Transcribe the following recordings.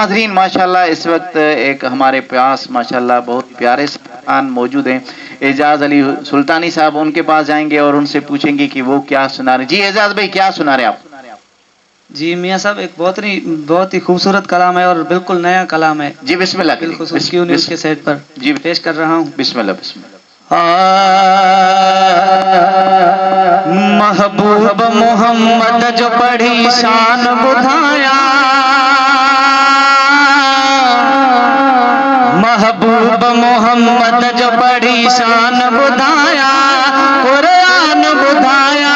नाज़रीन माशाल्लाह इस वक्त एक हमारे पास माशाल्लाह बहुत प्यारे सुल्तान मौजूद हैं। एजाज अली सुल्तानी साहब, उनके पास जाएंगे और उनसे पूछेंगे कि वो क्या सुना रहे। जी एजाज भाई, क्या सुना रहे आप? जी मियाँ साहब, एक बहुत ही खूबसूरत कलाम है और बिल्कुल नया कलाम है। जी बिस्मिल्लाह, बिल्कुल क्यों नहीं उसके सेट पर जी पेश कर रहा हूँ। बिस्मिल्लाह बिस्मिल्लाह। महबूब मोहम्मद जो पढ़ी शान बुधाया, महबूब मोहम्मद जो पढ़ी शान बुधाया, कुरान बुधाया।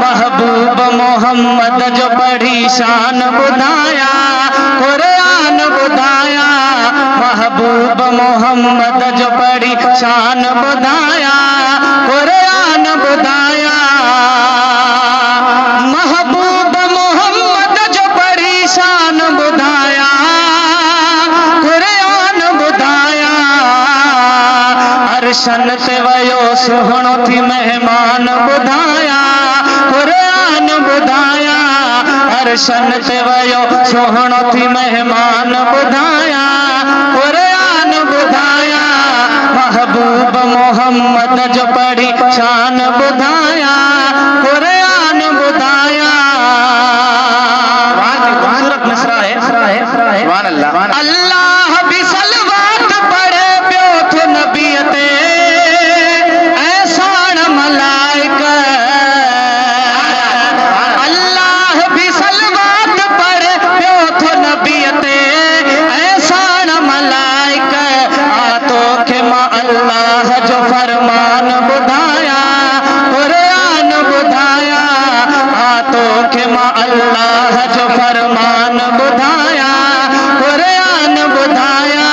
महबूब मोहम्मद जो पढ़ी शान बुधाया, कुरान बुधाया। महबूब मोहम्मद जो पढ़ी शान बुधाया, कुरान बुधाया। महबूब मोहम्मद जो पढ़ी शान बुधाया, कुरान बुधाया। अरशन ते वयो सुहणो थी मेहमान बुधाया, कुरान बुधाया। अरशन ते वयो सुहणो थी मेहमान बुधाया, कुरान बुधाया। महबूब मोहम्मद जो पढ़ी शान बुधाया, कुरान बुधाया। खूबसूरत मिसरा है। सुभान अल्लाह। अल्लाह भी सलवात पढ़े पियो थे नबीयते, ऐसान मलाइका। अल्लाह भी सलवात पढ़े पियो थे नबीयते, ऐसान मलाइका। आतो के मां अल्लाह जो फरमान बुधाया, कुरान बुधाया। आतो के मां अल्लाह जो फरमान बुधाया, कुरान बुधाया।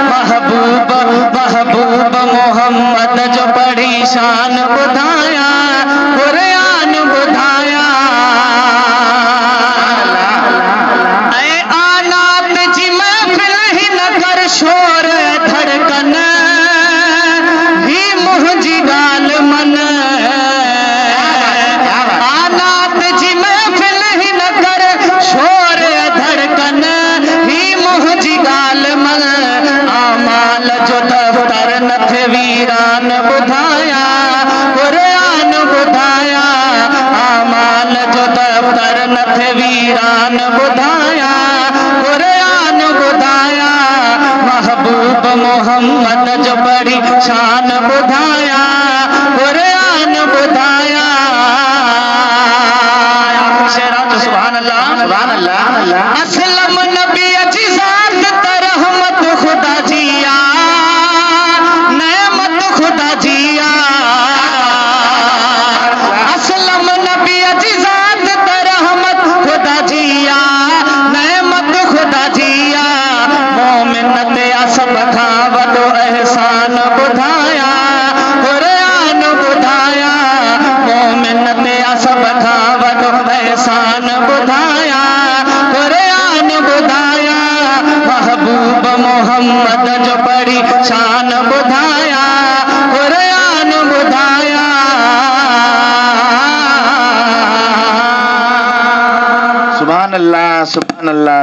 महबूब महबूब मोहम्मद जो पढ़ी शान बुधाया, कुरान बुधाया। ऐ आनात जी महफिल ही न कर शोर धड़कन, ही मुंहिंजी गाल मन। आनात जी महफिल ही न कर शोर धड़कन, ही मुंहिंजी गाल मन। आमाल जो दफ्तर न थे वीरान बुधाया, कुरान बुधाया। आमाल जो दफ्तर न थे वीरान बुधाया, कुरान बुधाया। महबूब मोहम्मद जो पढ़ी शान बुधाया, कुरान बुधाया। सुभान अल्लाह, सुभान अल्लाह। असलम नबी अजीज़ात तरहमत खुदा जिया, नेमत खुदा जिया। असलम नबी अजीज़ात तरहमत खुदा जिया, नेमत खुदा जिया। मोमिन ते असब खां वॾो एहसान बुधाया, कुरान बुधाया। मोमिन ते असब खां वॾो एहसान बुधाया, कुरान बुधाया। महबूब मोहम्मद जो पढ़ी शान बुधाया, कुरान बुधाया। सुभान अल्लाह, सुभान अल्लाह।